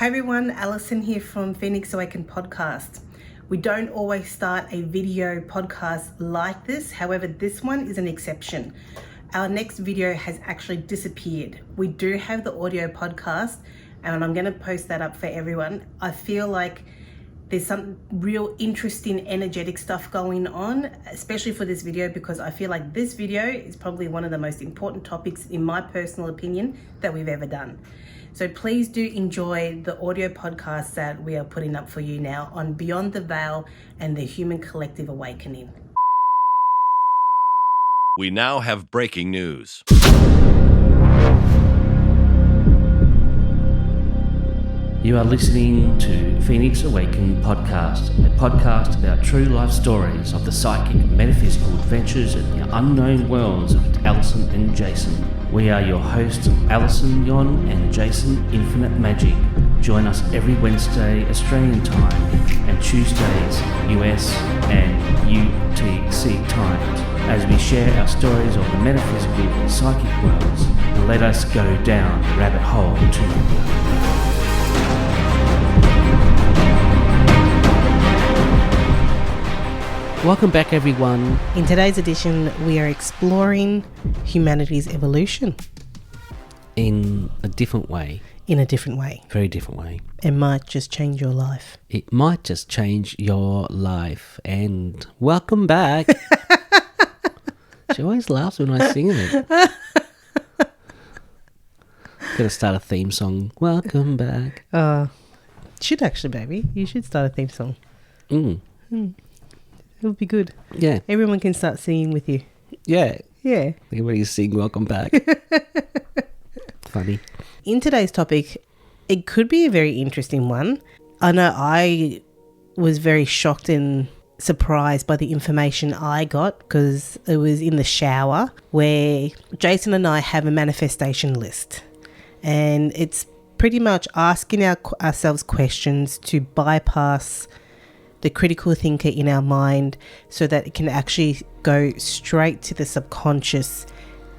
Hi everyone, Allison here from Phoenix Awaken podcast. We don't always start a video podcast like this. However, this one is an exception. Our next video has actually disappeared. We do have the audio podcast and I'm going to post that up for everyone. I feel like there's some real interesting energetic stuff going on, especially for this video, because I feel like this video is probably one of the most important topics, in my personal opinion, that we've ever done. So please do enjoy the audio podcast that we are putting up for you now on Beyond the Veil and the Human Collective Awakening. We now have breaking news. You are listening to Phoenix Awaken podcast, a podcast about true life stories of the psychic and metaphysical adventures in the unknown worlds of Allison and Jayson. We are your hosts, Allison, Yon, and Jayson, Infinite Magic. Join us every Wednesday Australian time and Tuesdays US and UTC times as we share our stories of the metaphysical and psychic worlds, and let us go down the rabbit hole together. Welcome back, everyone. In today's edition, we are exploring humanity's evolution. In a different way. In a different way. Very different way. It might just change your life. It might just change your life. And welcome back. She always laughs when I sing it. Gotta start a theme song. Welcome back. Should actually, baby. You should start a theme song. It would be good. Yeah. Everyone can start singing with you. Yeah. Yeah. Everybody sing welcome back. Funny. In today's topic, it could be a very interesting one. I know I was very shocked and surprised by the information I got, because it was in the shower where Jayson and I have a manifestation list. And it's pretty much asking ourselves questions to bypass the critical thinker in our mind so that it can actually go straight to the subconscious,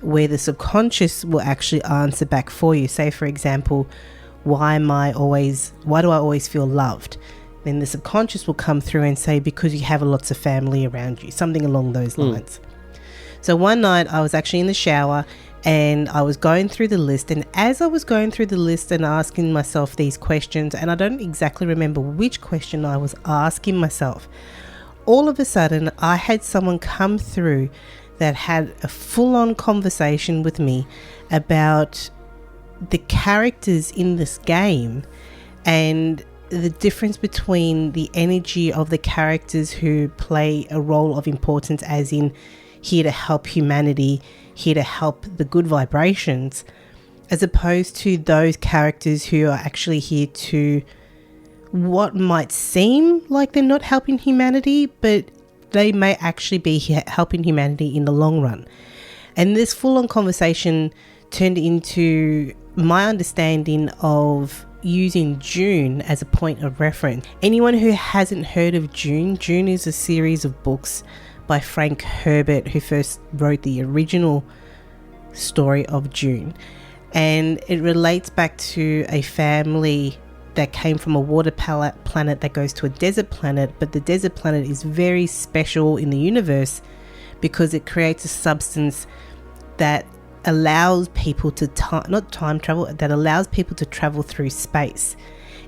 where the subconscious will actually answer back for you. Say, for example, why do I always feel loved? Then the subconscious will come through and say, because you have lots of family around you, something along those lines. So one night I was actually in the shower and I was going through the list, and as I was going through the list and asking myself these questions, and I don't exactly remember which question I was asking myself, all of a sudden I had someone come through that had a full-on conversation with me about the characters in this game and the difference between the energy of the characters who play a role of importance, as in here to help humanity, here to help the good vibrations, as opposed to those characters who are actually here to what might seem like they're not helping humanity, but they may actually be helping humanity in the long run. And this full-on conversation turned into my understanding of using June as a point of reference. Anyone who hasn't heard of June is a series of books by Frank Herbert, who first wrote the original story of June. And it relates back to a family that came from a water planet that goes to a desert planet, but the desert planet is very special in the universe because it creates a substance that allows people to that allows people to travel through space.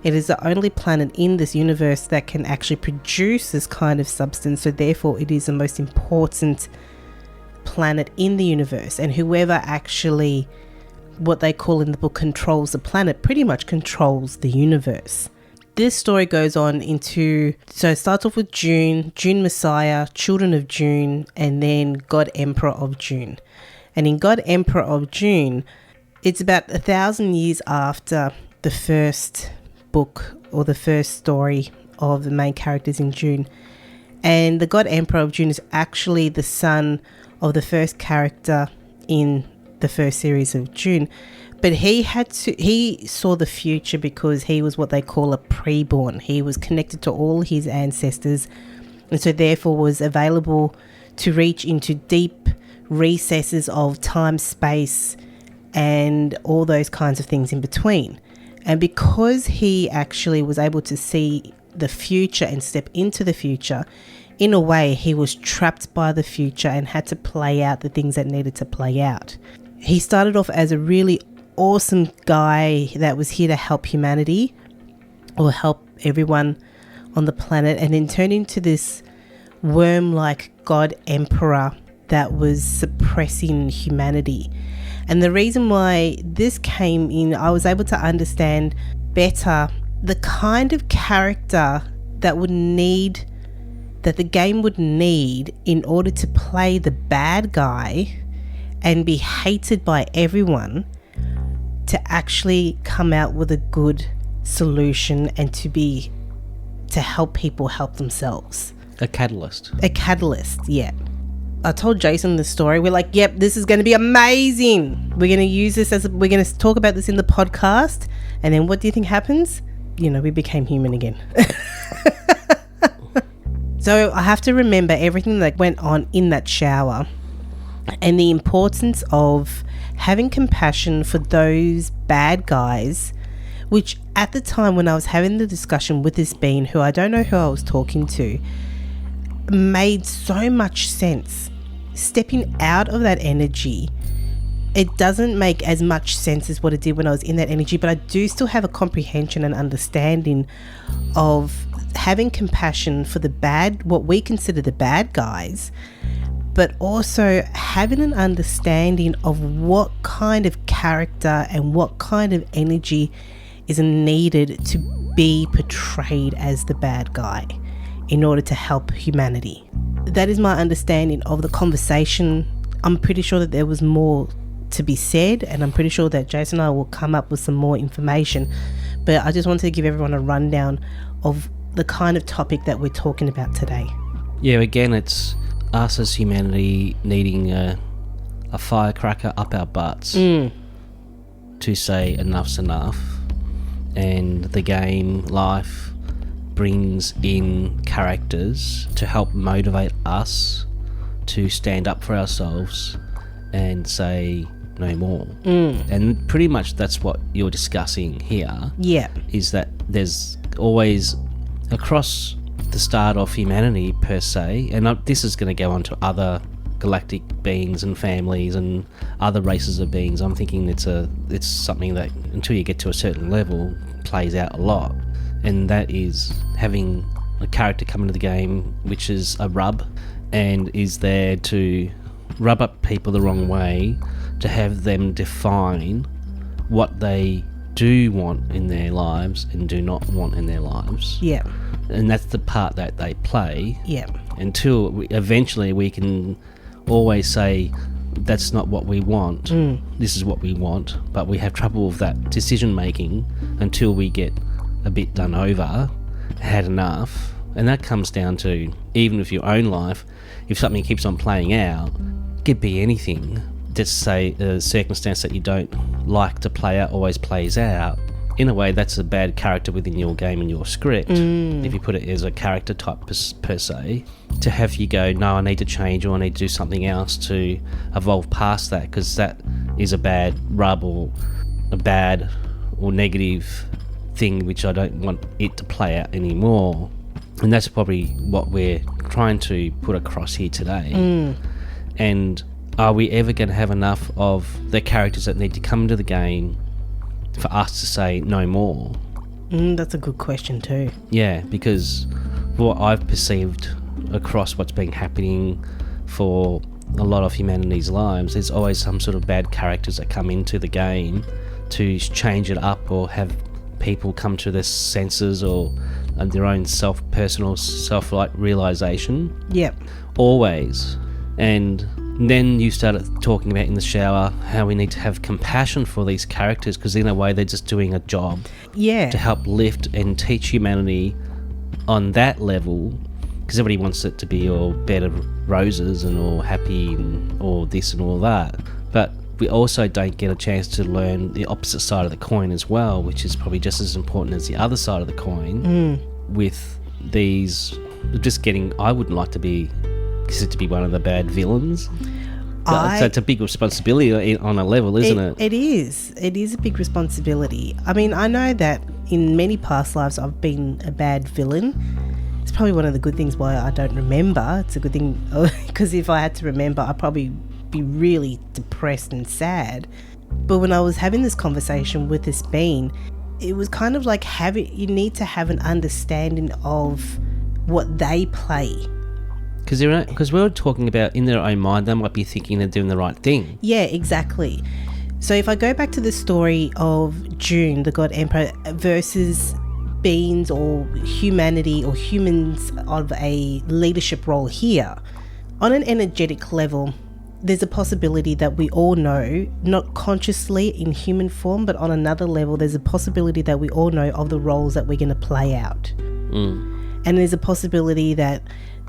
It is the only planet in this universe that can actually produce this kind of substance, so therefore it is the most important planet in the universe. And whoever actually, what they call in the book, controls the planet, pretty much controls the universe. This story goes on into, so it starts off with June Messiah, Children of June, and then God Emperor of June. And in God Emperor of June, it's about 1,000 years after the first book or the first story of the main characters in June. And the God Emperor of June is actually the son of the first character in the first series of June. But he saw the future because he was what they call a preborn. He was connected to all his ancestors, and so therefore was available to reach into deep recesses of time, space, and all those kinds of things in between. And because he actually was able to see the future and step into the future, in a way, he was trapped by the future and had to play out the things that needed to play out. He started off as a really awesome guy that was here to help humanity or help everyone on the planet, and then turned into this worm-like god emperor that was suppressing humanity. And the reason why this came in, I was able to understand better the kind of character that the game would need in order to play the bad guy and be hated by everyone, to actually come out with a good solution and to help people help themselves. A catalyst. A catalyst, yeah. I told Jayson the story. We're like, yep, this is going to be amazing. We're going to use this we're going to talk about this in the podcast. And then what do you think happens? We became human again. So I have to remember everything that went on in that shower and the importance of having compassion for those bad guys, which at the time when I was having the discussion with this being, who I don't know who I was talking to, made so much sense. Stepping out of that energy, it doesn't make as much sense as what it did when I was in that energy, but I do still have a comprehension and understanding of having compassion for what we consider the bad guys, but also having an understanding of what kind of character and what kind of energy is needed to be portrayed as the bad guy in order to help humanity. That is my understanding of the conversation. I'm pretty sure that there was more to be said, and I'm pretty sure that Jayson and I will come up with some more information, but I just wanted to give everyone a rundown of the kind of topic that we're talking about today. Yeah, again, it's us as humanity needing a firecracker up our butts to say enough's enough, and the game life brings in characters to help motivate us to stand up for ourselves and say no more. And pretty much that's what you're discussing here. Yeah. Is that there's always, across the start of humanity per se, and this is going to go on to other galactic beings and families and other races of beings. I'm thinking it's something that until you get to a certain level plays out a lot, and that is having a character come into the game which is a rub and is there to rub up people the wrong way, to have them define what they do want in their lives and do not want in their lives. Yeah. And that's the part that they play. Yeah. Until eventually we can always say, that's not what we want. This is what we want. But we have trouble with that decision making until we get a bit done over, had enough. And that comes down to, even with your own life, if something keeps on playing out, it could be anything. Just say a circumstance that you don't like to play out always plays out. In a way, that's a bad character within your game and your script, if you put it as a character type per se, to have you go, no, I need to change, or I need to do something else to evolve past that, because that is a bad rub or a bad or negative thing which I don't want it to play out anymore. And that's probably what we're trying to put across here today. And are we ever going to have enough of the characters that need to come into the game for us to say no more? That's a good question too. Yeah, because what I've perceived across what's been happening for a lot of humanity's lives, there's always some sort of bad characters that come into the game to change it up or have people come to their senses or their own personal realization. Yep. Always. And then you started talking about in the shower how we need to have compassion for these characters, because in a way they're just doing a job to help lift and teach humanity on that level, because everybody wants it to be all bed of roses and all happy and all this and all that, but we also don't get a chance to learn the opposite side of the coin as well, which is probably just as important as the other side of the coin. With these just getting, I wouldn't like to be considered to be one of the bad villains. So it's a big responsibility on a level, isn't it? It is. It is a big responsibility. I mean, I know that in many past lives I've been a bad villain. It's probably one of the good things why I don't remember. It's a good thing because if I had to remember, I'd probably be really depressed and sad. But when I was having this conversation with this being, it was kind of like you need to have an understanding of what they play. Because we're talking about in their own mind, they might be thinking they're doing the right thing. Yeah, exactly. So if I go back to the story of June, the God Emperor, versus beings or humanity or humans of a leadership role here, on an energetic level, there's a possibility that we all know, not consciously in human form, but on another level, there's a possibility that we all know of the roles that we're going to play out. And there's a possibility that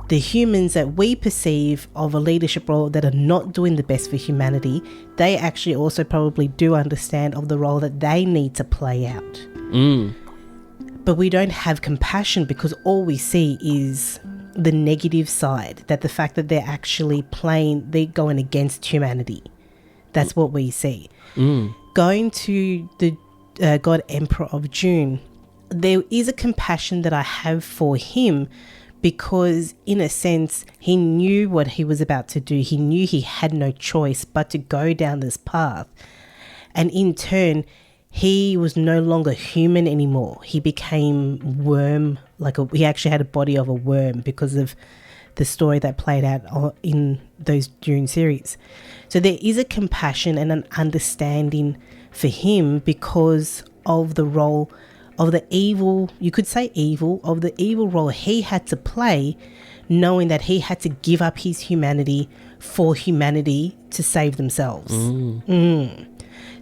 the humans that we perceive of a leadership role that are not doing the best for humanity, they actually also probably do understand of the role that they need to play out. But we don't have compassion because all we see is the negative side, that the fact that they're actually they're going against humanity. That's what we see. Going to the God Emperor of June, there is a compassion that I have for him because in a sense, he knew what he was about to do. He knew he had no choice but to go down this path. And in turn, he was no longer human anymore. He became worm, he actually had a body of a worm because of the story that played out in those June series. So there is a compassion and an understanding for him because of the role of the evil, you could say evil, of the evil role he had to play, knowing that he had to give up his humanity for humanity to save themselves.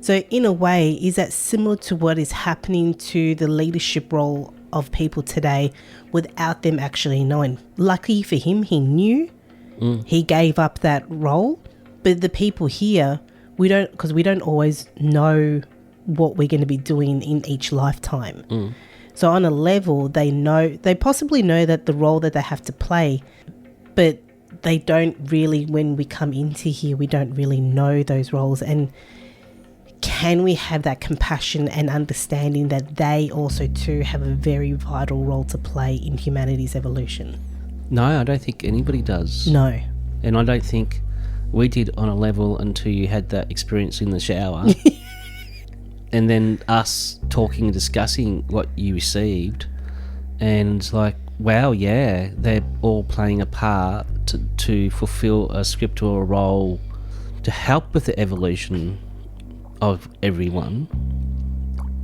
So in a way, is that similar to what is happening to the leadership role of people today without them actually knowing? Lucky for him, he knew. He gave up that role. But the people here, we don't always know what we're going to be doing in each lifetime. So on a level, they possibly know that the role that they have to play, but they don't really, when we come into here, we don't really know those roles. And can we have that compassion and understanding that they also too have a very vital role to play in humanity's evolution? No, I don't think anybody does. No. And I don't think we did on a level until you had that experience in the shower. And then us talking and discussing what you received. And it's like, wow, yeah, they're all playing a part to fulfill a script or a role to help with the evolution of everyone.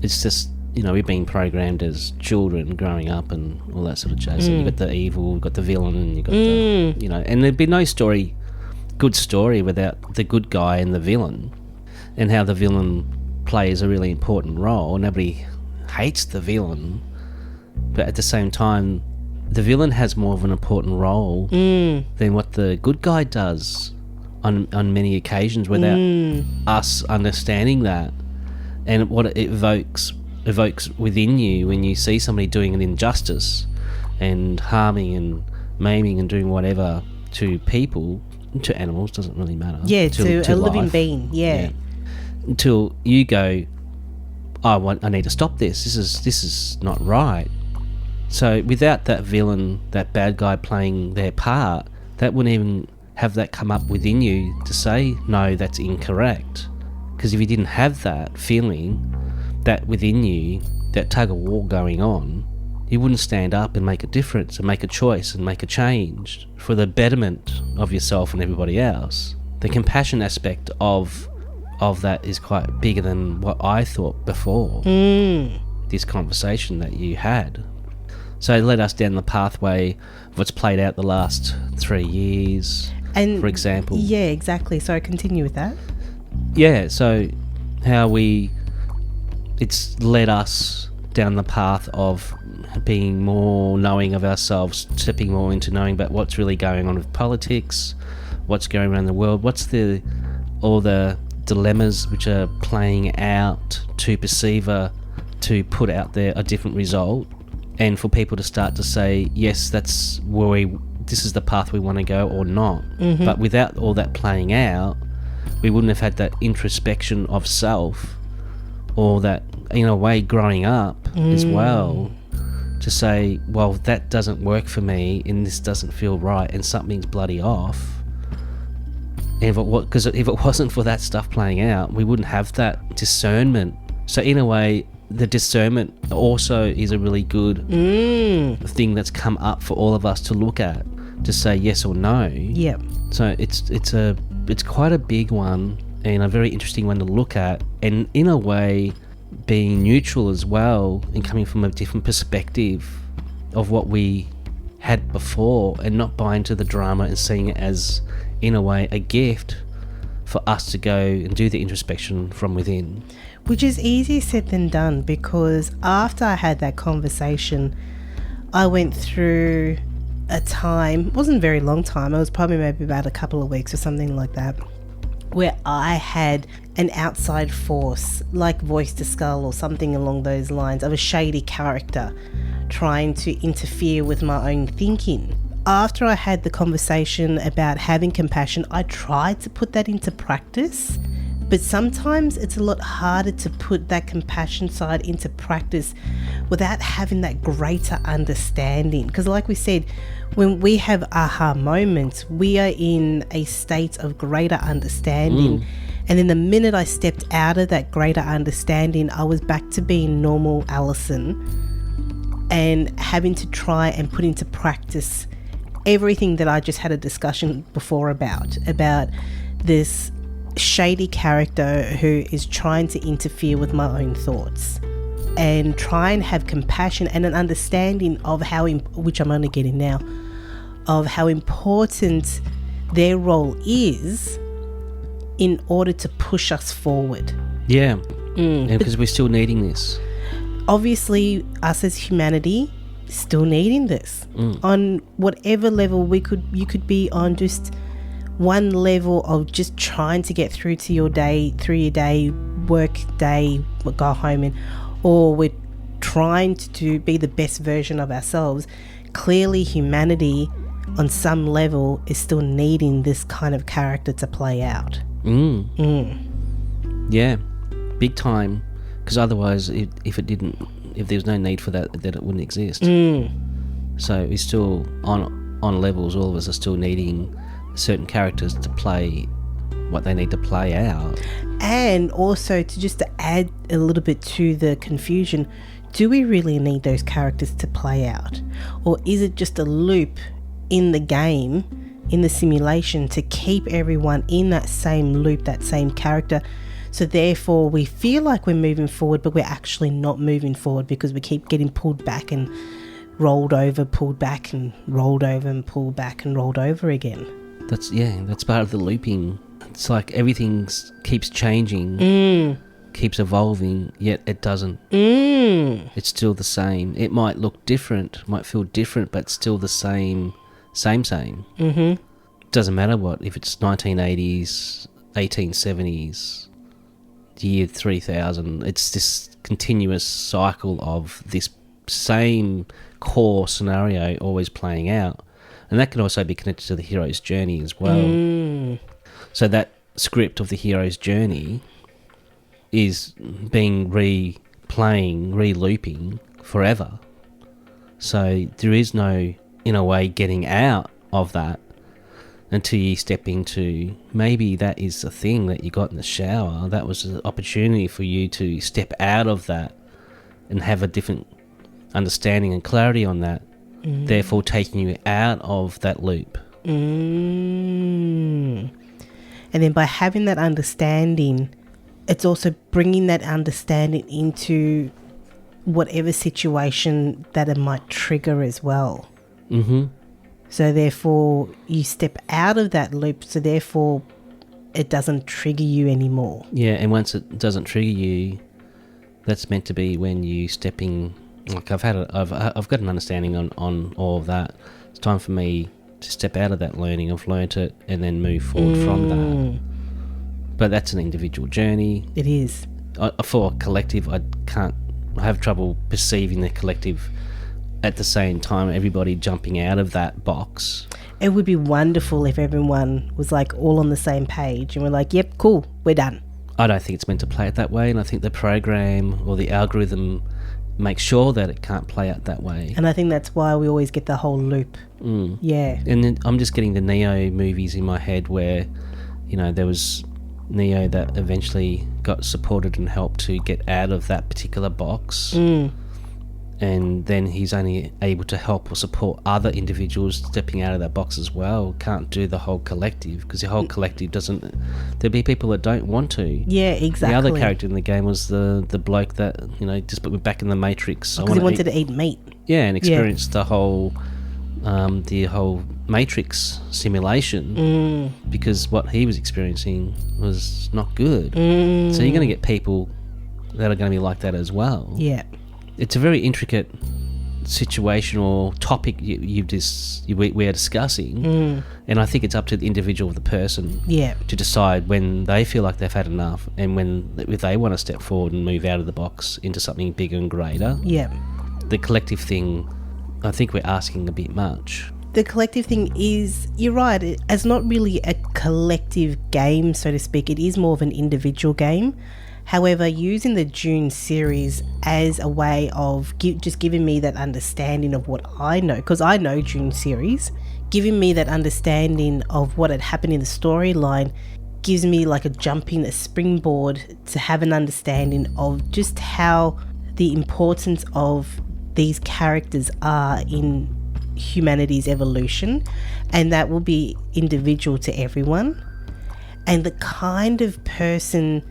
It's just, we've been programmed as children growing up and all that sort of jazz. So you've got the evil, you've got the villain, and you've got the, and there'd be no good story without the good guy and the villain, and how the villain plays a really important role. Nobody hates the villain, but at the same time, the villain has more of an important role than what the good guy does on many occasions without us understanding that, and what it evokes within you when you see somebody doing an injustice and harming and maiming and doing whatever to people, to animals, doesn't really matter. Yeah, to a living life. being, yeah. Until you go, I need to stop this. This is not right. So without that villain, that bad guy playing their part, that wouldn't even have that come up within you to say, no, that's incorrect. Because if you didn't have that feeling, that within you, that tug of war going on, you wouldn't stand up and make a difference and make a choice and make a change for the betterment of yourself and everybody else. The compassion aspect of that is quite bigger than what I thought before this conversation that you had. So it led us down the pathway of what's played out the last 3 years, for example. Yeah, exactly. So continue with that. Yeah, so how it's led us down the path of being more knowing of ourselves, stepping more into knowing about what's really going on with politics, what's going around the world, all the dilemmas which are playing out to to put out there a different result, and for people to start to say, yes, that's where we this is the path we want to go or not. But without all that playing out, we wouldn't have had that introspection of self, or that, in a way, growing up as well, to say, well, that doesn't work for me and this doesn't feel right and something's bloody off. And because if it wasn't for that stuff playing out, we wouldn't have that discernment. So in a way, the discernment also is a really good thing that's come up for all of us to look at, to say yes or no. Yep. So it's quite a big one and a very interesting one to look at, and in a way being neutral as well and coming from a different perspective of what we had before, and not buying to the drama and seeing it as, in a way, a gift for us to go and do the introspection from within. Which is easier said than done, because after I had that conversation, I went through a time, it wasn't a very long time, it was probably maybe about a couple of weeks or something like that, where I had an outside force, like Voice to Skull or something along those lines, of a shady character trying to interfere with my own thinking. After I had the conversation about having compassion, I tried to put that into practice, but sometimes it's a lot harder to put that compassion side into practice without having that greater understanding. Because like we said, when we have aha moments, we are in a state of greater understanding. And then the minute I stepped out of that greater understanding, I was back to being normal Allison and having to try and put into practice everything that I just had a discussion before about this shady character who is trying to interfere with my own thoughts, and try and have compassion and an understanding of how, which I'm only getting now, of how important their role is in order to push us forward. Yeah, because we're still needing this. Obviously, us as humanity still needing this on whatever level you could be on. Just one level of just trying to get through your day, work day, go home, or we're trying to be the best version of ourselves. Clearly, humanity on some level is still needing this kind of character to play out. Yeah, big time. Because otherwise, if there was no need for that, then it wouldn't exist. So we're still on levels. All of us are still needing certain characters to play what they need to play out. And also to add a little bit to the confusion, do we really need those characters to play out? Or is it just a loop in the game, in the simulation, to keep everyone in that same loop, that same character? So therefore we feel like we're moving forward, but we're actually not moving forward because we keep getting pulled back and rolled over, pulled back and rolled over and pulled back and rolled over again. That's part of the looping. It's like everything keeps changing, keeps evolving, yet it doesn't. It's still the same. It might look different, might feel different, but still the same. Doesn't matter what, if it's 1980s, 1870s, year 3000, it's this continuous cycle of this same core scenario always playing out. And that can also be connected to the hero's journey as well. So that script of the hero's journey is being replaying, re-looping forever. So there is no, in a way, getting out of that until you step into, maybe that is the thing that you got in the shower. That was an opportunity for you to step out of that and have a different understanding and clarity on that, therefore taking you out of that loop. And then by having that understanding, it's also bringing that understanding into whatever situation that it might trigger as well. So therefore you step out of that loop, so therefore it doesn't trigger you anymore. Yeah, and once it doesn't trigger you, that's meant to be when you stepping. Like I've got an understanding on all of that. It's time for me to step out of that learning. I've learnt it and then move forward from that. But that's an individual journey. It is. For a collective, I have trouble perceiving the collective at the same time, everybody jumping out of that box. It would be wonderful if everyone was like all on the same page and we're like, yep, cool, we're done. I don't think it's meant to play out that way, and I think the program or the algorithm makes sure that it can't play out that way. And I think that's why we always get the whole loop. Yeah. And then I'm just getting the Neo movies in my head where, you know, there was Neo that eventually got supported and helped to get out of that particular box. And then he's only able to help or support other individuals stepping out of that box as well. Can't do the whole collective, because the whole collective doesn't... There'll be people that don't want to. Yeah, exactly. The other character in the game was the bloke that, you know, just put me back in the Matrix. Because he wanted to eat meat. Yeah, and experience the whole Matrix simulation, because what he was experiencing was not good. So you're going to get people that are going to be like that as well. Yeah. It's a very intricate situation or topic we are discussing, and I think it's up to the individual of the person to decide when they feel like they've had enough, and if they want to step forward and move out of the box into something bigger and greater. Yeah. The collective thing, I think we're asking a bit much. The collective thing is, you're right, it's not really a collective game, so to speak. It is more of an individual game. However, using the Dune series as a way of just giving me that understanding of what I know, because I know Dune series, giving me that understanding of what had happened in the storyline gives me like a springboard to have an understanding of just how the importance of these characters are in humanity's evolution, and that will be individual to everyone, and the kind of person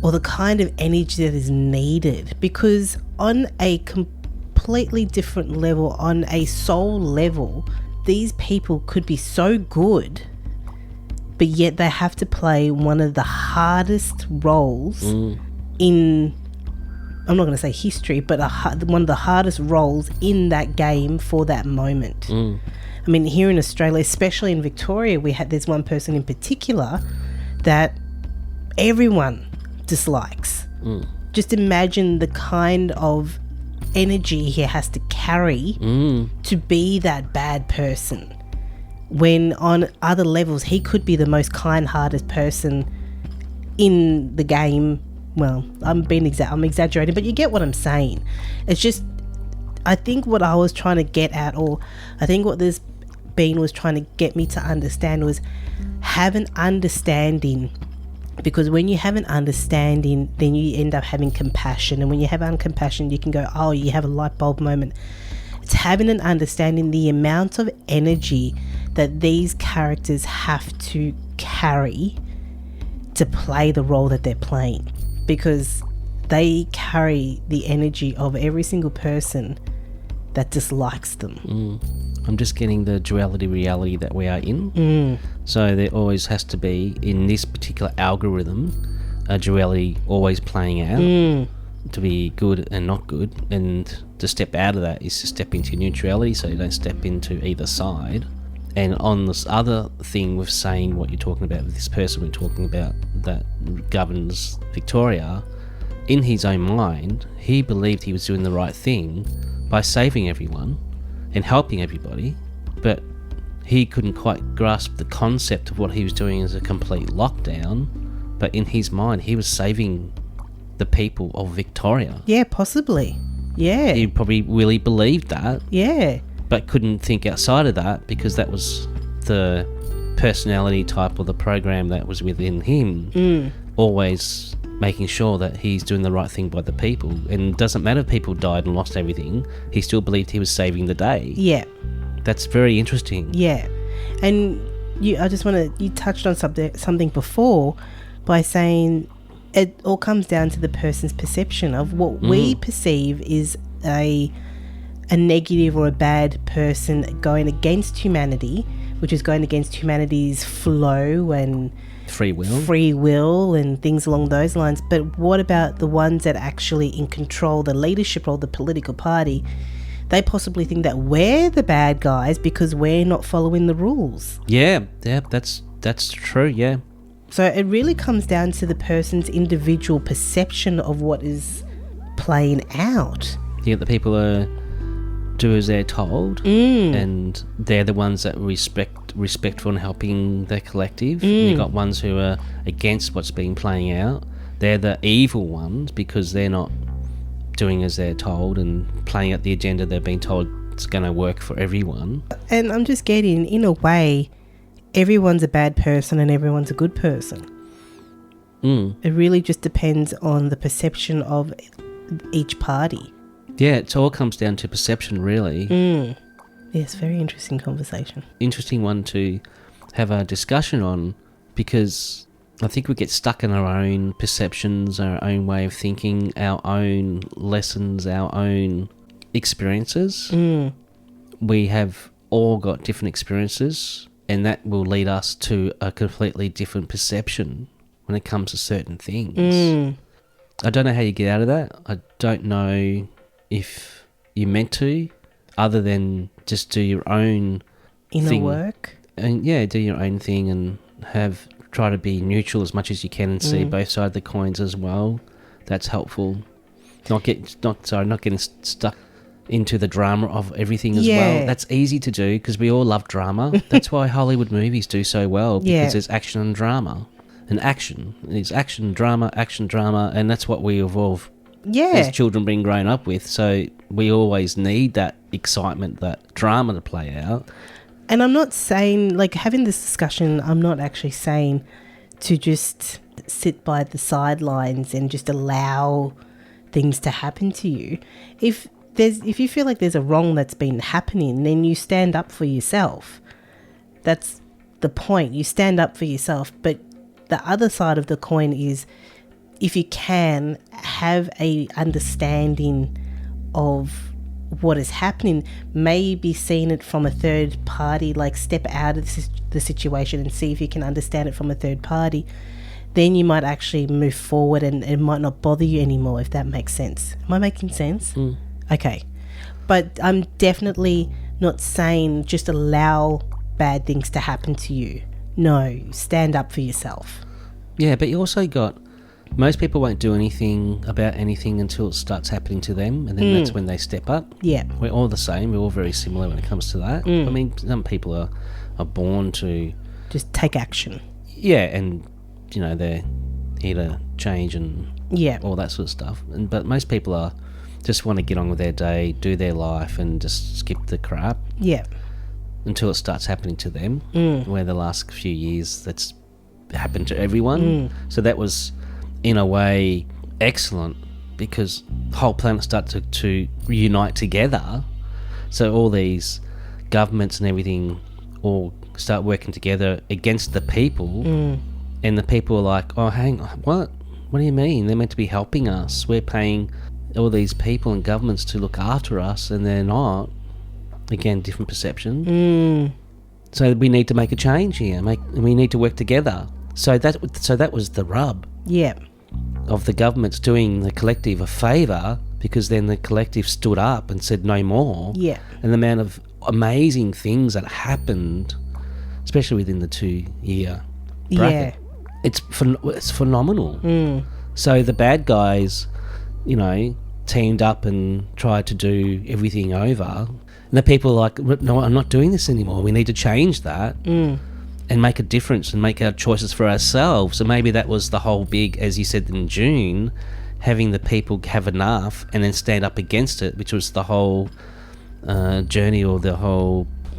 or the kind of energy that is needed, because on a completely different level, on a soul level, these people could be so good, but yet they have to play one of the hardest roles in, I'm not going to say history, but one of the hardest roles in that game for that moment. I mean, here in Australia, especially in Victoria, there's one person in particular that everyone dislikes. Just imagine the kind of energy he has to carry to be that bad person, when on other levels he could be the most kind-hearted person in the game. Well, I'm exaggerating, but you get what I'm saying. It's just, I think what I was trying to get at, or I think what this being was trying to get me to understand, was have an understanding. Because when you have an understanding, then you end up having compassion. And when you have compassion, you can go, oh, you have a light bulb moment. It's having an understanding the amount of energy that these characters have to carry to play the role that they're playing. Because they carry the energy of every single person that dislikes them. I'm just getting the duality reality that we are in. So there always has to be, in this particular algorithm, a duality always playing out to be good and not good. And to step out of that is to step into neutrality, so you don't step into either side. And on this other thing with saying what you're talking about with this person we're talking about that governs Victoria, in his own mind, he believed he was doing the right thing by saving everyone and helping everybody, but he couldn't quite grasp the concept of what he was doing as a complete lockdown. But in his mind, he was saving the people of Victoria. Yeah, possibly. Yeah. He probably really believed that. Yeah. But couldn't think outside of that, because that was the personality type or the program that was within him, always making sure that he's doing the right thing by the people. And it doesn't matter if people died and lost everything, he still believed he was saving the day. Yeah. That's very interesting. Yeah. And you touched on something before by saying it all comes down to the person's perception of what we perceive is a negative or a bad person going against humanity, which is going against humanity's flow and free will and things along those lines. But what about the ones that are actually in control, the leadership role, the political party? They possibly think that we're the bad guys because we're not following the rules. Yeah, that's true, yeah. So it really comes down to the person's individual perception of what is playing out. Yeah, the people are do as they're told, and they're the ones that respectful and helping the collective. And you've got ones who are against what's been playing out. They're the evil ones because they're not doing as they're told and playing out the agenda they've been told it's going to work for everyone. And I'm just getting, in a way, everyone's a bad person and everyone's a good person. It really just depends on the perception of each party. Yeah, it all comes down to perception, really. Yes, very interesting conversation. Interesting one to have a discussion on, because I think we get stuck in our own perceptions, our own way of thinking, our own lessons, our own experiences. We have all got different experiences, and that will lead us to a completely different perception when it comes to certain things. I don't know how you get out of that. I don't know if you're meant to, other than just do your own Inner thing. work. And do your own thing and try to be neutral as much as you can and see both sides of the coins as well. That's helpful. Not getting stuck into the drama of everything as well. That's easy to do because we all love drama. That's why Hollywood movies do so well, because there's action and drama. And action. It's action, drama, and that's what we evolve as children being grown up with. So we always need that excitement, that drama to play out. And I'm not saying, like, having this discussion, I'm not actually saying to just sit by the sidelines and just allow things to happen to you. If you feel like there's a wrong that's been happening, then you stand up for yourself. That's the point. You stand up for yourself. But the other side of the coin is, if you can have a understanding of what is happening, maybe seeing it from a third party, like step out of the situation and see if you can understand it from a third party, then you might actually move forward and it might not bother you anymore, if that makes sense. Am I making sense? Okay. But I'm definitely not saying just allow bad things to happen to you. No, stand up for yourself. Yeah, but you also got, most people won't do anything about anything until it starts happening to them, and then that's when they step up. Yeah. We're all the same. We're all very similar when it comes to that. I mean, some people are born to just take action. Yeah, and, they're here to change and all that sort of stuff. But most people just want to get on with their day, do their life, and just skip the crap. Yeah. Until it starts happening to them, where the last few years that's happened to everyone. So that was, in a way, excellent, because the whole planet started to reunite together. So all these governments and everything all start working together against the people, and the people are like, oh, hang on, what do you mean? They're meant to be helping us. We're paying all these people and governments to look after us, and they're not. Again, different perception. So we need to make a change here. We need to work together. So that was the rub. Yeah. Of the governments doing the collective a favour, because then the collective stood up and said no more. Yeah. And the amount of amazing things that happened, especially within the 2-year bracket, it's phenomenal. So the bad guys, teamed up and tried to do everything over. And the people are like, no, I'm not doing this anymore. We need to change that and make a difference and make our choices for ourselves. So maybe that was the whole big, as you said in June, having the people have enough and then stand up against it, which was the whole journey, or the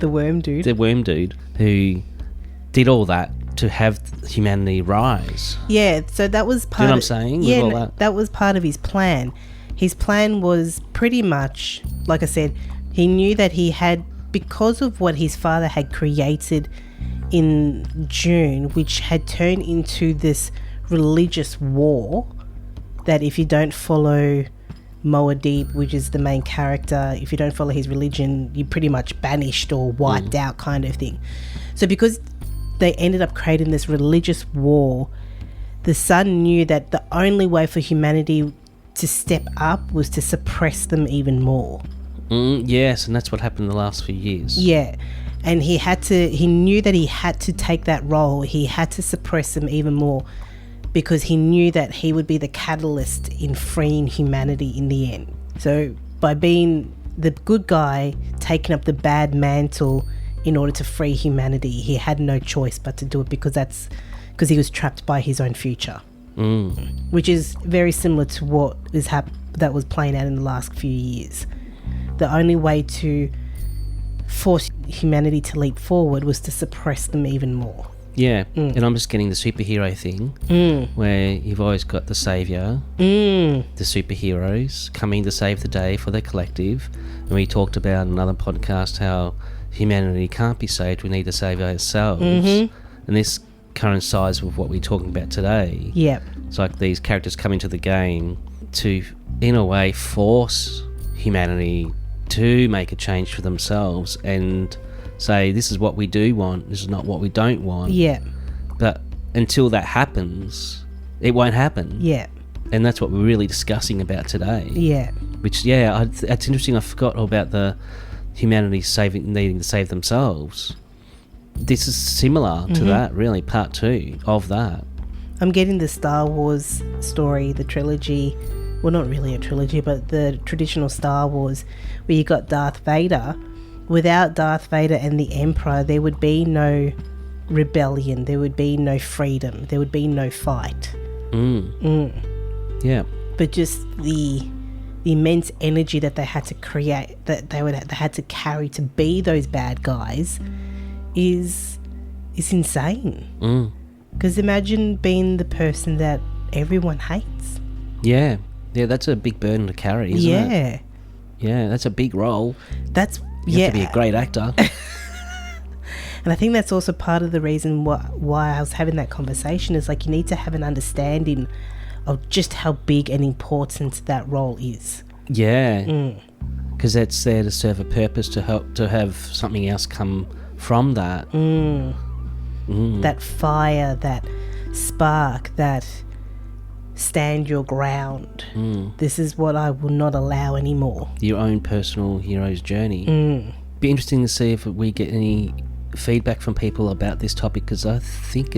worm dude who did all that to have humanity rise. Yeah, so that was part. Do you know what I'm saying? Yeah, that was part of his plan. His plan was pretty much, like I said, he knew that he had, because of what his father had created in June, which had turned into this religious war, that if you don't follow Moadib, which is the main character, if you don't follow his religion, you're pretty much banished or wiped out, kind of thing. So because they ended up creating this religious war, the son knew that the only way for humanity to step up was to suppress them even more. Yes, and that's what happened the last few years. Yeah, and he knew that he had to take that role. He had to suppress them even more, because he knew that he would be the catalyst in freeing humanity in the end. So by being the good guy taking up the bad mantle in order to free humanity. He had no choice but to do it because he was trapped by his own future. Which is very similar to what that was playing out in the last few years. The only way to force humanity to leap forward was to suppress them even more. Yeah, and I'm just getting the superhero thing, where you've always got the saviour, the superheroes coming to save the day for the collective. And we talked about in another podcast how humanity can't be saved, we need to save ourselves. And this coincides with what we're talking about today. Yep. It's like these characters come into the game to, in a way, force humanity to make a change for themselves and say, this is what we do want, this is not what we don't want. Yeah. But until that happens, it won't happen. Yeah. And that's what we're really discussing about today. Yeah. Which, that's interesting. I forgot all about the humanity needing to save themselves. This is similar to that, really, part 2 of that. I'm getting the Star Wars story, the trilogy. Well, not really a trilogy, but the traditional Star Wars, where you got Darth Vader. Without Darth Vader and the Emperor, there would be no rebellion. There would be no freedom. There would be no fight. Yeah. But just the immense energy that they had to create, that they had to carry to be those bad guys, is insane. Because imagine being the person that everyone hates. Yeah, that's a big burden to carry, isn't it? Yeah, that's a big role. You have to be a great actor. And I think that's also part of the reason why I was having that conversation, is like you need to have an understanding of just how big and important that role is. Yeah, because that's there to serve a purpose, to help to have something else come from that. That fire, that spark, that stand your ground. This is what I will not allow anymore. Your own personal hero's journey. Be interesting to see if we get any feedback from people about this topic, because I think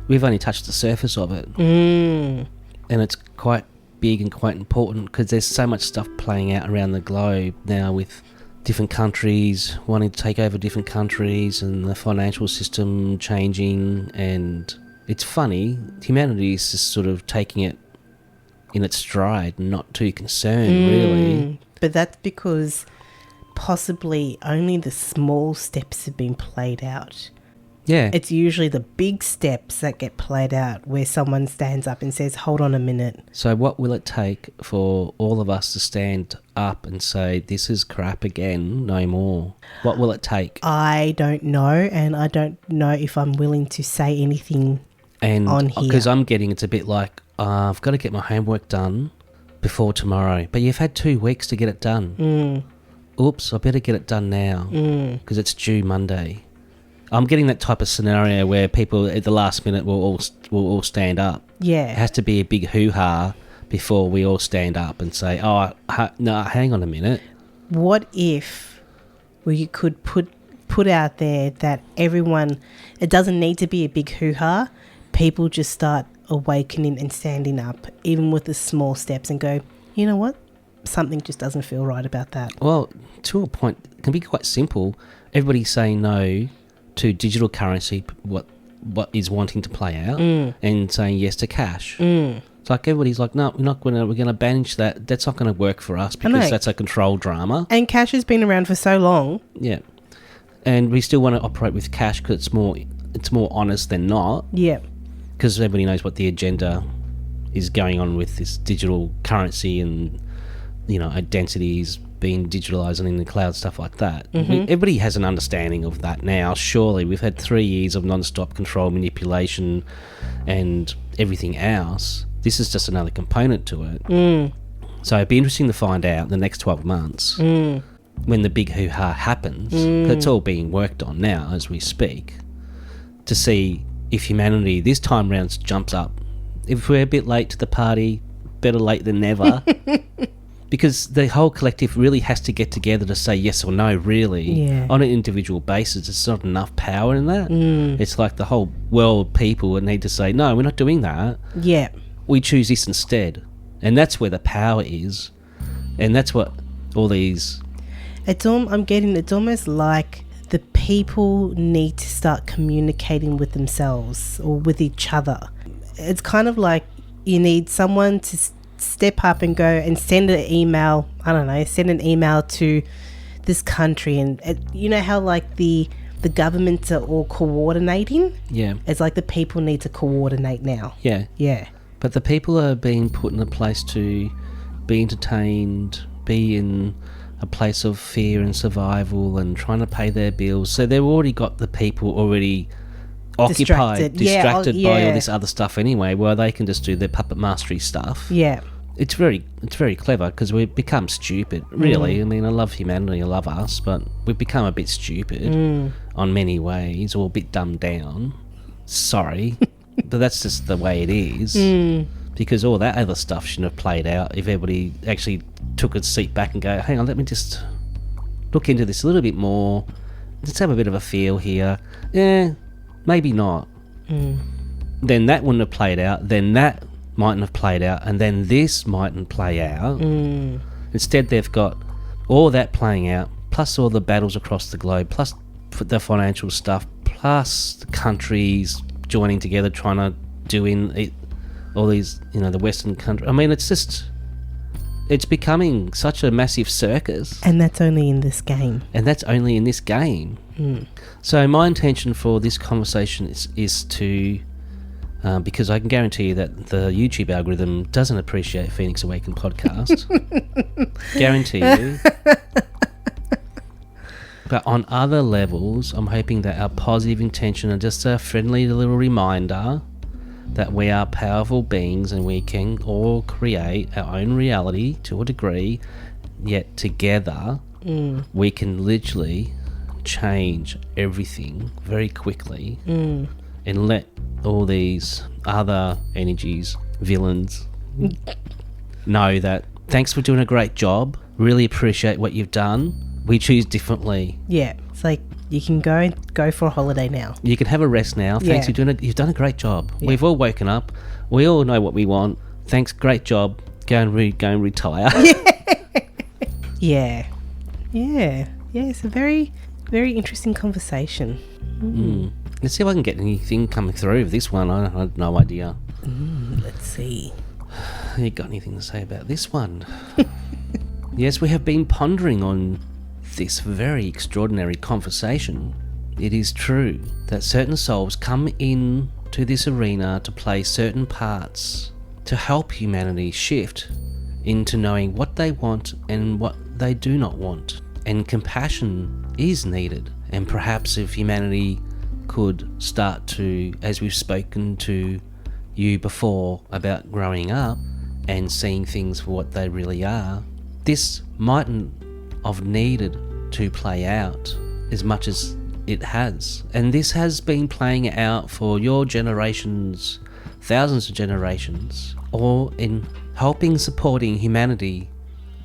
we've only touched the surface of it. And it's quite big and quite important, because there's so much stuff playing out around the globe now with different countries wanting to take over different countries and the financial system changing. And it's funny, humanity is just sort of taking it in its stride and not too concerned, really. But that's because possibly only the small steps have been played out. Yeah. It's usually the big steps that get played out, where someone stands up and says, hold on a minute. So what will it take for all of us to stand up and say, this is crap again, no more? What will it take? I don't know, and I don't know if I'm willing to say anything on here. Because I'm getting, it's a bit like, I've got to get my homework done before tomorrow. But you've had 2 weeks to get it done. Oops, I better get it done now because it's due Monday. I'm getting that type of scenario where people at the last minute will all stand up. Yeah. It has to be a big hoo-ha before we all stand up and say, no, hang on a minute. What if we could put out there that everyone, it doesn't need to be a big hoo-ha, people just start awakening and standing up, even with the small steps, and go, you know what? Something just doesn't feel right about that. Well, to a point, it can be quite simple. Everybody's saying no to digital currency, what is wanting to play out, and saying yes to cash. It's like everybody's like, no, we're going to banish that. That's not going to work for us because that's a control drama. And cash has been around for so long. Yeah, and we still want to operate with cash because it's more honest than not. Yeah, because everybody knows what the agenda is going on with this digital currency and identities being digitalised and in the cloud, stuff like that. Everybody has an understanding of that now. Surely we've had 3 years of non-stop control, manipulation and everything else. This is just another component to it. So it'd be interesting to find out in the next 12 months when the big hoo-ha happens, 'cause it's all being worked on now as we speak, to see if humanity this time round jumps up. If we're a bit late to the party, better late than never. Because the whole collective really has to get together to say yes or no, really. Yeah. On an individual basis, there's not enough power in that. It's like the whole world people would need to say, no, we're not doing that. Yeah. We choose this instead. And that's where the power is. And that's what all these... It's almost like the people need to start communicating with themselves or with each other. It's kind of like you need someone to step up and go and send an email. I don't know, send an email to this country, and you know how like the governments are all coordinating. Yeah, it's like the people need to coordinate now. Yeah. But the people are being put in a place to be entertained, be in a place of fear and survival, and trying to pay their bills. So they've already got the people already occupied, distracted by all this other stuff anyway, where they can just do their puppet mastery stuff. Yeah. It's very clever, because we've become stupid, really. I mean, I love humanity, I love us, but we've become a bit stupid on many ways, or a bit dumbed down. Sorry, but that's just the way it is. Because all that other stuff shouldn't have played out if everybody actually took a seat back and go, hang on, let me just look into this a little bit more. Let's have a bit of a feel here. Yeah, maybe not. Then that wouldn't have played out. Then that mightn't have played out, and then this mightn't play out. Instead, they've got all that playing out, plus all the battles across the globe, plus the financial stuff, plus the countries joining together trying to do in it, all these, the Western country. I mean, it's becoming such a massive circus. And that's only in this game. So my intention for this conversation is to... because I can guarantee you that the YouTube algorithm doesn't appreciate Phoenix Awaken podcast. Guarantee you. But on other levels, I'm hoping that our positive intention and just a friendly little reminder that we are powerful beings and we can all create our own reality to a degree, yet together we can literally change everything very quickly. And let all these other energies, villains, know that thanks for doing a great job. Really appreciate what you've done. We choose differently. Yeah, it's like you can go for a holiday now. You can have a rest now. Thanks, you've done a great job. Yeah. We've all woken up. We all know what we want. Thanks, great job. Go and retire. Yeah. It's a very, very interesting conversation. Let's see if I can get anything coming through of this one. I have no idea. Let's see. You got anything to say about this one? Yes, we have been pondering on this very extraordinary conversation. It is true that certain souls come in to this arena to play certain parts to help humanity shift into knowing what they want and what they do not want. And compassion is needed. And perhaps if humanity could start to, as we've spoken to you before about growing up and seeing things for what they really are, this mightn't have needed to play out as much as it has. And this has been playing out for your generations, thousands of generations, or in helping, supporting humanity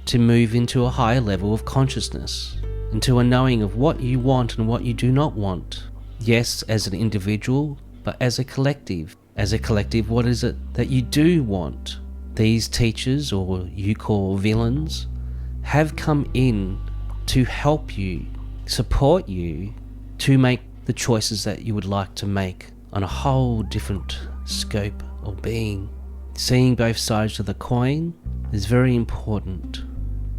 to move into a higher level of consciousness, into a knowing of what you want and what you do not want. Yes, as an individual, but as a collective. As a collective, what is it that you do want? These teachers, or you call villains, have come in to help you, support you, to make the choices that you would like to make on a whole different scope or being. Seeing both sides of the coin is very important,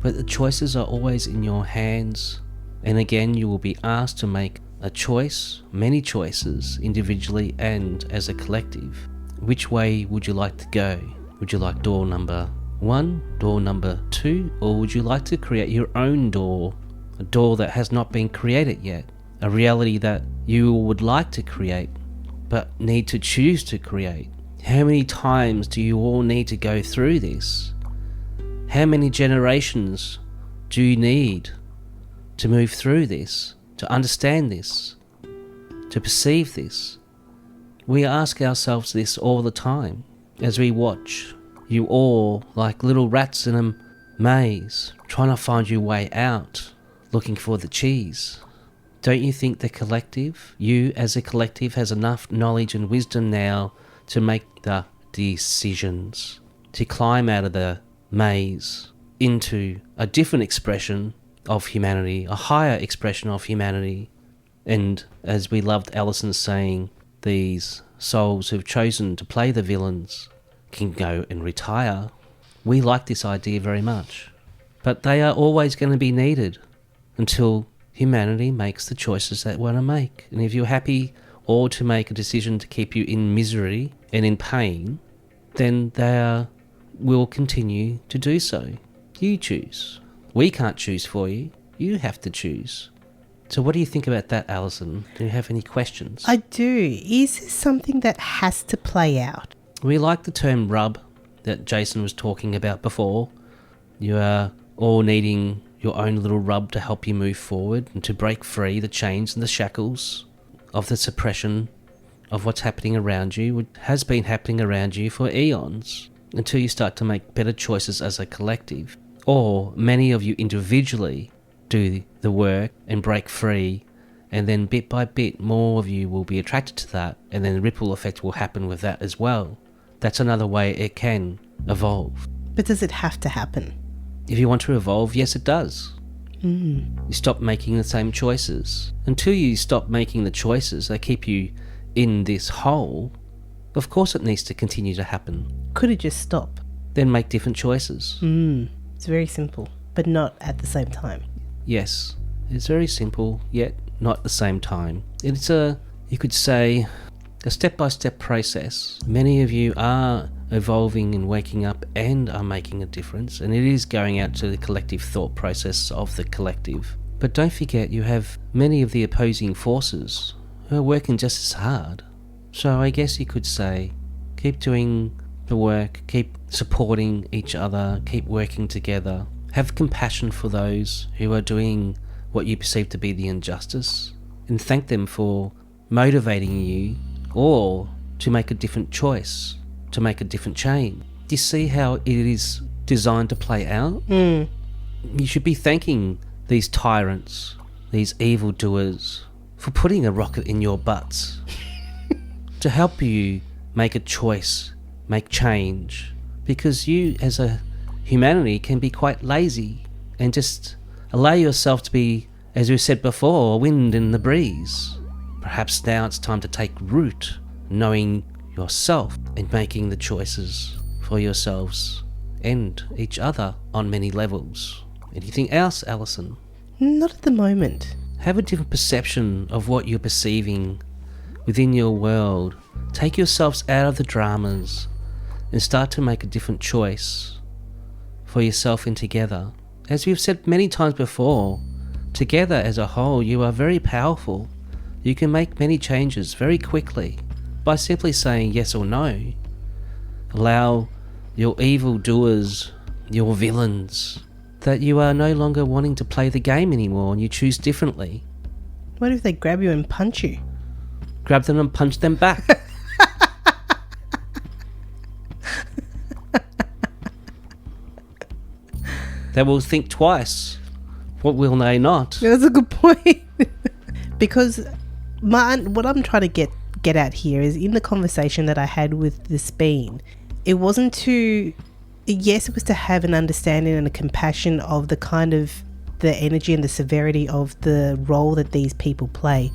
but the choices are always in your hands, and again you will be asked to make a choice, many choices, individually and as a collective. Which way would you like to go? Would you like door number 1, door number 2, or would you like to create your own door? A door that has not been created yet, a reality that you would like to create, but need to choose to create. How many times do you all need to go through this? How many generations do you need to move through this, to understand this, to perceive this? We ask ourselves this all the time as we watch you all like little rats in a maze, trying to find your way out, looking for the cheese. Don't you think the collective, you as a collective, has enough knowledge and wisdom now to make the decisions, to climb out of the maze into a different expression of humanity, a higher expression of humanity. And as we loved Allison saying, these souls who've chosen to play the villains can go and retire. We like this idea very much. But they are always going to be needed until humanity makes the choices they want to make. And if you're happy or to make a decision to keep you in misery and in pain, then they will continue to do so. You choose. We can't choose for you. You have to choose. So what do you think about that, Allison? Do you have any questions? I do. Is this something that has to play out? We like the term rub that Jayson was talking about before. You are all needing your own little rub to help you move forward and to break free the chains and the shackles of the suppression of what's happening around you, what has been happening around you for eons, until you start to make better choices as a collective. Or many of you individually do the work and break free, and then bit by bit more of you will be attracted to that, and then the ripple effect will happen with that as well. That's another way it can evolve. But does it have to happen? If you want to evolve, yes it does. You stop making the same choices. Until you stop making the choices that keep you in this hole, of course it needs to continue to happen. Could it just stop? Then make different choices. It's very simple, but not at the same time. Yes, it's very simple, yet not at the same time. It's you could say, a step-by-step process. Many of you are evolving and waking up and are making a difference, and it is going out to the collective thought process of the collective. But don't forget, you have many of the opposing forces who are working just as hard. So I guess you could say, keep doing the work, keep supporting each other, keep working together. Have compassion for those who are doing what you perceive to be the injustice, and thank them for motivating you or to make a different choice, to make a different change. Do you see how it is designed to play out? You should be thanking these tyrants, these evildoers, for putting a rocket in your butts to help you make a choice, make change, because you as a humanity can be quite lazy and just allow yourself to be, as we said before, a wind in the breeze. Perhaps now it's time to take root, knowing yourself and making the choices for yourselves and each other on many levels. Anything else, Allison? Not at the moment. Have a different perception of what you're perceiving within your world. Take yourselves out of the dramas and start to make a different choice for yourself and together. As we've said many times before, together as a whole you are very powerful. You can make many changes very quickly by simply saying yes or no. Allow your evildoers, your villains, that you are no longer wanting to play the game anymore and you choose differently. What if they grab you and punch you? Grab them and punch them back. They will think twice. What will they not? That's a good point. Because what I'm trying to get at here is, in the conversation that I had with this being, it wasn't to, yes, it was to have an understanding and a compassion of the kind of the energy and the severity of the role that these people play,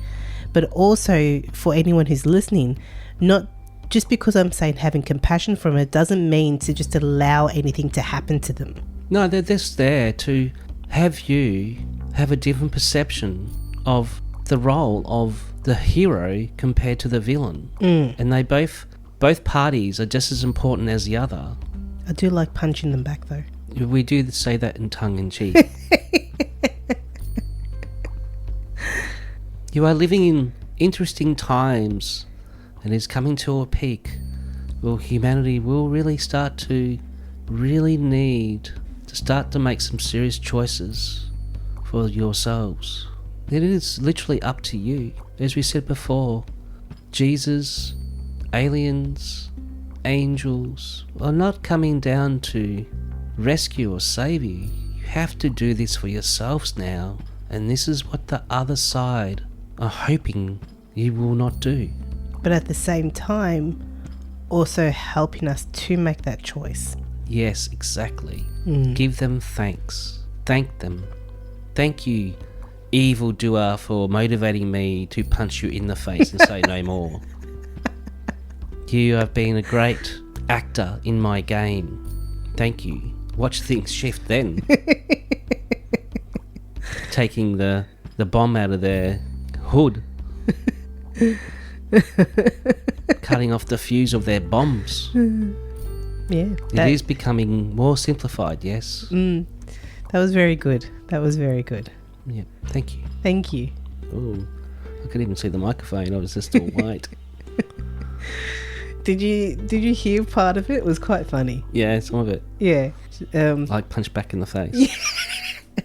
but also for anyone who's listening, not just because I'm saying having compassion from it doesn't mean to just allow anything to happen to them. No, they're just there to have you have a different perception of the role of the hero compared to the villain. And they both parties are just as important as the other. I do like punching them back though. We do say that in tongue in cheek. You are living in interesting times, and it's coming to a peak. Well, humanity will really start to need to start to make some serious choices for yourselves. It is literally up to you. As we said before, Jesus, aliens, angels are not coming down to rescue or save you. You have to do this for yourselves now, and this is what the other side are hoping you will not do. But at the same time, also helping us to make that choice. Yes, exactly. Give them thanks. Thank them. Thank you, evildoer, for motivating me to punch you in the face and say no more. You have been a great actor in my game. Thank you. Watch things shift then. Taking the bomb out of their hood. Cutting off the fuse of their bombs. Yeah. It is becoming more simplified, yes. That was very good. Yeah, thank you. Thank you. Oh, I couldn't even see the microphone. I was just all white. Did you hear part of it? It was quite funny. Yeah, some of it. Yeah. Like punch back in the face.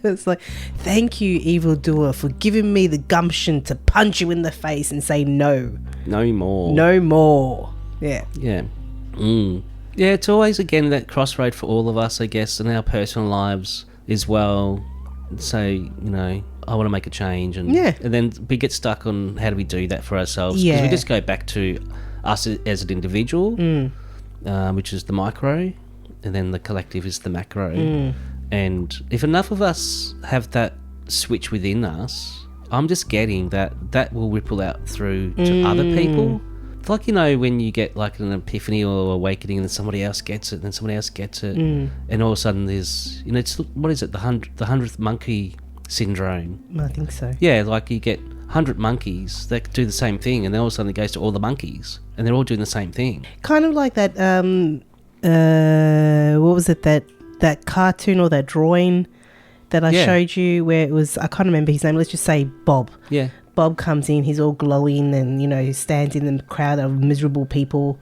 It's like, thank you, evildoer, for giving me the gumption to punch you in the face and say no. No more. No more. Yeah. Yeah. Yeah, it's always, again, that crossroad for all of us, I guess, in our personal lives as well. Say, you know, I want to make a change. And then we get stuck on how do we do that for ourselves. Yeah. Because we just go back to us as an individual, which is the micro, and then the collective is the macro. And if enough of us have that switch within us, I'm just getting that will ripple out through to other people. It's like, you know, when you get like an epiphany or awakening and then somebody else gets it and then somebody else gets it, and all of a sudden there's, you know, it's, what is it, the 100th monkey syndrome? I think so. Yeah, like you get 100 monkeys that do the same thing, and then all of a sudden it goes to all the monkeys and they're all doing the same thing. Kind of like that, what was it, that cartoon or that drawing that I showed you where it was, I can't remember his name, let's just say Bob. Yeah. Bob comes in, he's all glowing and, you know, he stands in the crowd of miserable people,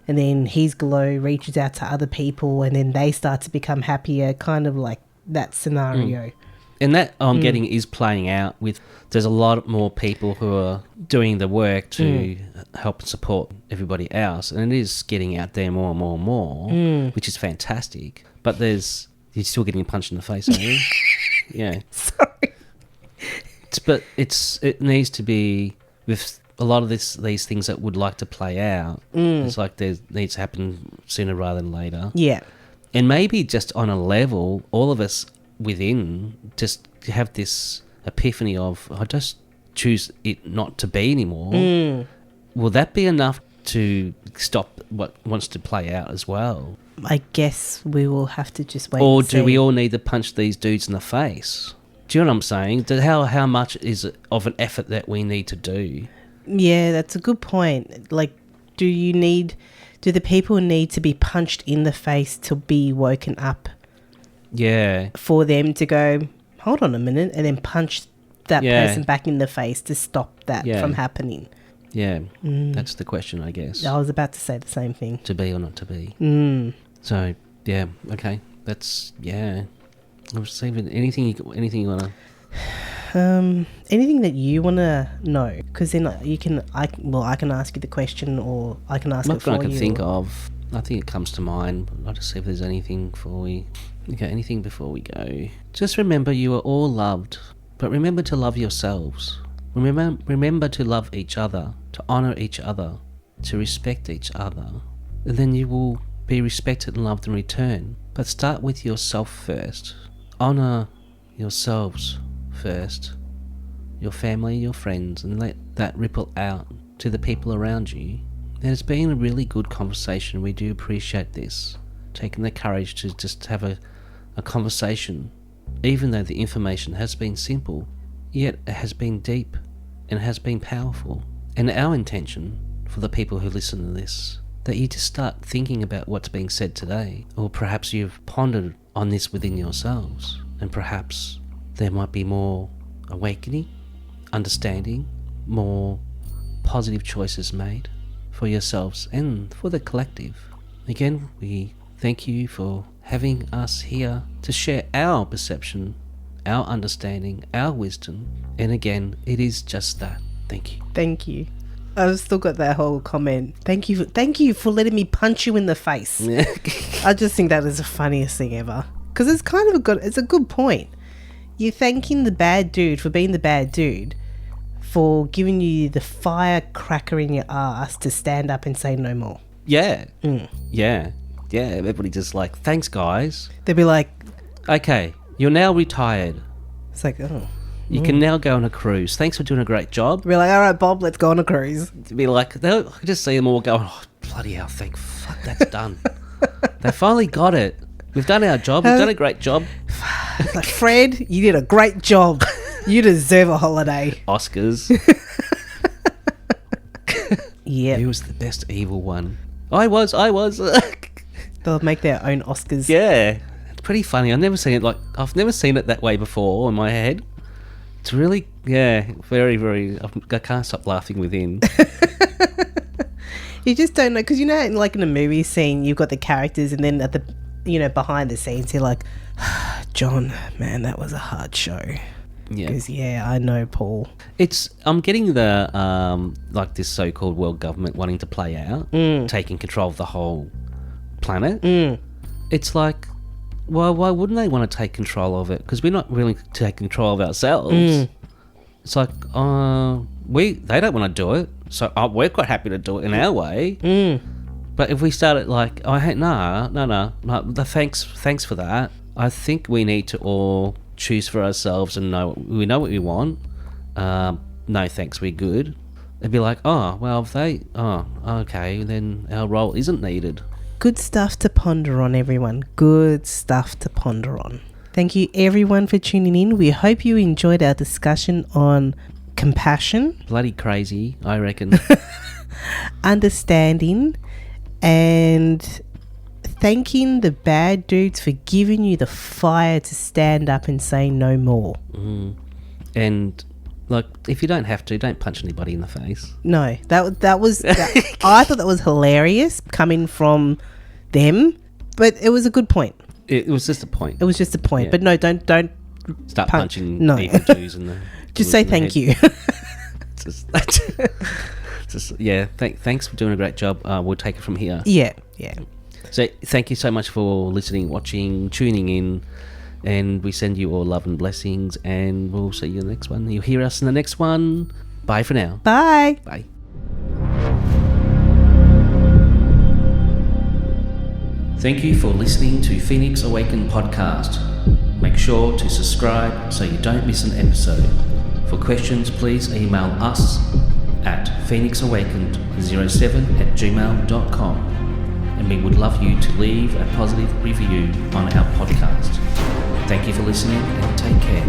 and then his glow reaches out to other people and then they start to become happier, kind of like that scenario. And that I'm getting is playing out with, there's a lot more people who are doing the work to help support everybody else, and it is getting out there more and more and more, which is fantastic. But you're still getting punched in the face, aren't you? Yeah. Sorry. But it needs to be, with a lot of these things that would like to play out, it's like there needs to happen sooner rather than later. Yeah. And maybe just on a level, all of us within just have this epiphany of, I just choose it not to be anymore. Will that be enough to stop what wants to play out as well? I guess we will have to just wait. Or and see. do we all need to punch these dudes in the face? Do you know what I'm saying? How much is it of an effort that we need to do? Yeah, that's a good point. Like, do the people need to be punched in the face to be woken up? Yeah. For them to go, hold on a minute, and then punch that person back in the face to stop that from happening. Yeah, that's the question, I guess. I was about to say the same thing. To be or not to be. So, yeah, okay. That's, yeah. I was saving anything you want to... anything that you want to know, because then I can ask you the question, or I can ask it for you. I can think of. I think it comes to mind. I'll just see if there's anything before we... Okay, anything before we go. Just remember you are all loved, but remember to love yourselves. Remember to love each other, to honour each other, to respect each other. And then you will be respected and loved in return. But start with yourself first. Honour yourselves first. Your family, your friends, and let that ripple out to the people around you. And it's been a really good conversation. We do appreciate this. Taking the courage to just have a conversation. Even though the information has been simple, yet it has been deep and has been powerful. And our intention for the people who listen to this, that you just start thinking about what's being said today, or perhaps you've pondered on this within yourselves, and perhaps there might be more awakening, understanding, more positive choices made for yourselves and for the collective. Again, we thank you for having us here to share our perception, our understanding, our wisdom. And again, it is just that. Thank you. Thank you. I've still got that whole comment. Thank you for letting me punch you in the face. I just think that is the funniest thing ever. Because it's kind of it's a good point. You're thanking the bad dude for being the bad dude, for giving you the firecracker in your ass to stand up and say no more. Yeah. Yeah. Yeah, everybody just like, thanks, guys. They'd be like, Okay, you're now retired. it's like, oh. You can now go on a cruise. Thanks for doing a great job. They'd be like, all right, Bob, let's go on a cruise. To be like, I could just see them all going, oh, bloody hell, thank fuck, that's done. They finally got it. We've done our job. We've done a great job. It's like, Fred, you did a great job. You deserve a holiday. Oscars. Yeah. Who was the best evil one? I was. They'll make their own Oscars. Yeah. It's pretty funny. I've never seen it that way before in my head. It's really, very, very, I can't stop laughing within. You just don't know, because like in a movie scene, you've got the characters, and then at the, behind the scenes, you're like, John, man, that was a hard show. Yeah. Because, I know Paul. I'm getting the, like this so-called world government wanting to play out, taking control of the whole planet. It's like, well, why wouldn't they want to take control of it? Because we're not really taking control of ourselves. It's like, they don't want to do it, so we're quite happy to do it in our way. But if we started like, no, thanks for that. I think we need to all choose for ourselves and we know what we want. No thanks, we're good. They'd be like, okay, then our role isn't needed. Good stuff to ponder on, everyone. Good stuff to ponder on. Thank you, everyone, for tuning in. We hope you enjoyed our discussion on compassion. Bloody crazy, I reckon. Understanding, and thanking the bad dudes for giving you the fire to stand up and say no more. And like, if you don't have to, don't punch anybody in the face. No, that was I thought that was hilarious coming from them, but it was a good point. It was just a point. It was just a point. Yeah. But no, don't start punching no. evil Jews in the just say thank you. Thanks for doing a great job. We'll take it from here. Yeah. So thank you so much for listening, watching, tuning in, and we send you all love and blessings, and we'll see you in the next one. You'll hear us in the next one. Bye for now. Bye. Bye. Thank you for listening to Phoenix Awaken podcast. Make sure to subscribe so you don't miss an episode. For questions, please email us at phoenixawakened07@gmail.com, and we would love you to leave a positive review on our podcast. Thank you for listening, and take care.